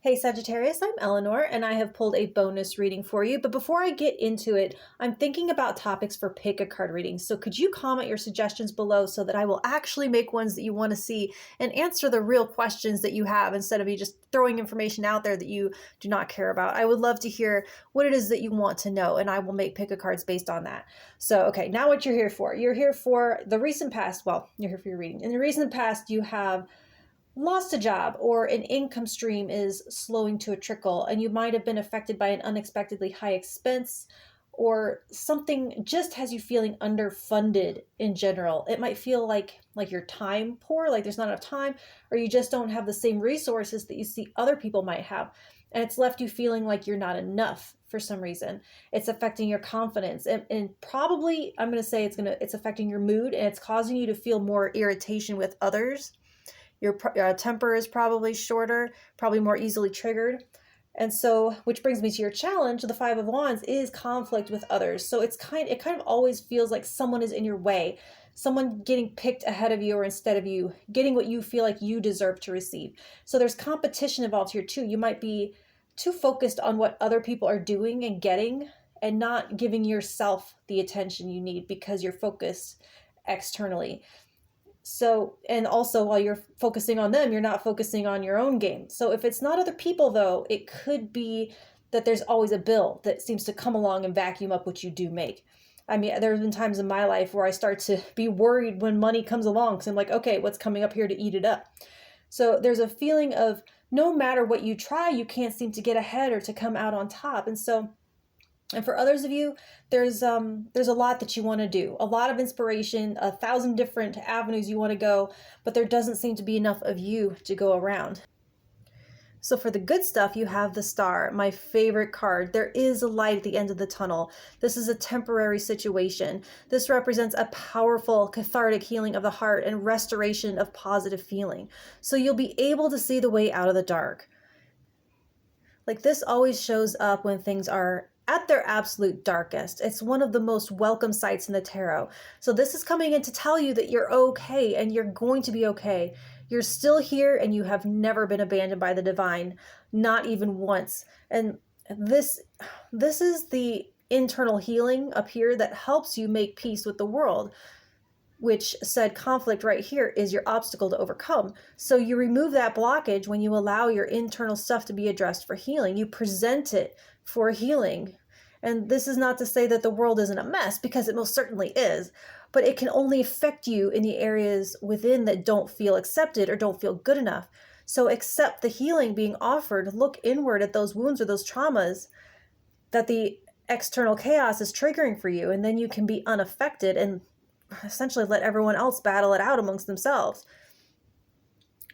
Hey Sagittarius, I'm Eleanor and I have pulled a bonus reading for you. But before I get into it, I'm thinking about topics for pick a card readings. So could you comment your suggestions below so that I will actually make ones that you want to see and answer the real questions that you have instead of me just throwing information out there that you do not care about. I would love to hear what it is that you want to know and I will make pick a cards based on that. So, okay, now what you're here for. You're here for the recent past. Well, you're here for your reading. In the recent past, you have lost a job or an income stream is slowing to a trickle and you might have been affected by an unexpectedly high expense or something just has you feeling underfunded in general. It might feel like you're time poor, like there's not enough time, or you just don't have the same resources that you see other people might have. And it's left you feeling like you're not enough for some reason. It's affecting your confidence and probably I'm going to say it's affecting your mood and it's causing you to feel more irritation with others. Your temper is probably shorter, probably more easily triggered. And so, which brings me to your challenge, the Five of Wands is conflict with others. So it kind of always feels like someone is in your way, someone getting picked ahead of you or instead of you, getting what you feel like you deserve to receive. So there's competition involved here too. You might be too focused on what other people are doing and getting and not giving yourself the attention you need because you're focused externally. So, and also while you're focusing on them, you're not focusing on your own game. So if it's not other people though, it could be that there's always a bill that seems to come along and vacuum up what you do make. I mean, there have been times in my life where I start to be worried when money comes along because I'm like, okay, what's coming up here to eat it up? So there's a feeling of no matter what you try, you can't seem to get ahead or to come out on top. And for others of you, there's a lot that you want to do, a lot of inspiration, 1,000 different avenues you want to go, but there doesn't seem to be enough of you to go around. So for the good stuff, you have the Star, my favorite card. There is a light at the end of the tunnel. This is a temporary situation. This represents a powerful cathartic healing of the heart and restoration of positive feeling. So you'll be able to see the way out of the dark. Like this always shows up when things are at their absolute darkest. It's one of the most welcome sights in the tarot. So this is coming in to tell you that you're okay and you're going to be okay. You're still here and you have never been abandoned by the divine, not even once. And this is the internal healing up here that helps you make peace with the world, which said conflict right here is your obstacle to overcome. So you remove that blockage when you allow your internal stuff to be addressed for healing. You present it for healing. And this is not to say that the world isn't a mess, because it most certainly is, but it can only affect you in the areas within that don't feel accepted or don't feel good enough. So accept the healing being offered. Look inward at those wounds or those traumas that the external chaos is triggering for you, and then you can be unaffected and essentially let everyone else battle it out amongst themselves.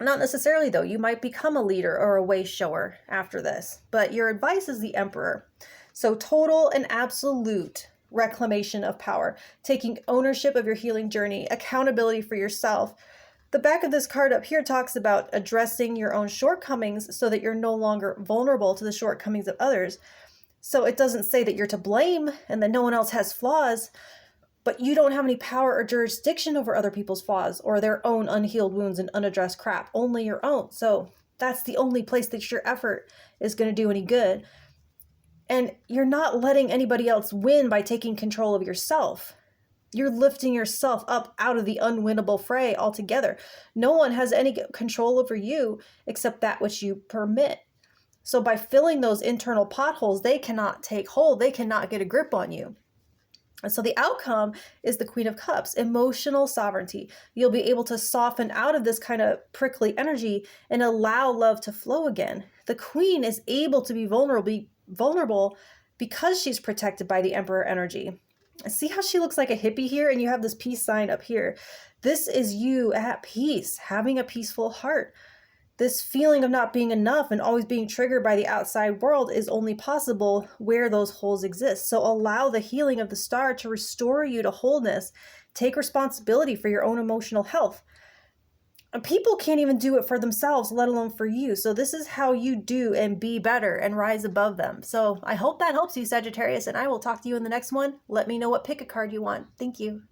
Not necessarily though, you might become a leader or a way shower after this, but your advice is the Emperor. So total and absolute reclamation of power, taking ownership of your healing journey, accountability for yourself. The back of this card up here talks about addressing your own shortcomings so that you're no longer vulnerable to the shortcomings of others. So it doesn't say that you're to blame and that no one else has flaws, but you don't have any power or jurisdiction over other people's flaws or their own unhealed wounds and unaddressed crap, only your own. So that's the only place that your effort is going to do any good. And you're not letting anybody else win by taking control of yourself. You're lifting yourself up out of the unwinnable fray altogether. No one has any control over you except that which you permit. So by filling those internal potholes, they cannot take hold. They cannot get a grip on you. And so the outcome is the Queen of Cups, emotional sovereignty. You'll be able to soften out of this kind of prickly energy and allow love to flow again. The Queen is able to be vulnerable because she's protected by the Emperor energy. See how she looks like a hippie here? And you have this peace sign up here. This is you at peace, having a peaceful heart. This feeling of not being enough and always being triggered by the outside world is only possible where those holes exist. So allow the healing of the Star to restore you to wholeness. Take responsibility for your own emotional health. And people can't even do it for themselves, let alone for you. So this is how you do and be better and rise above them. So I hope that helps you, Sagittarius, and I will talk to you in the next one. Let me know what pick a card you want. Thank you.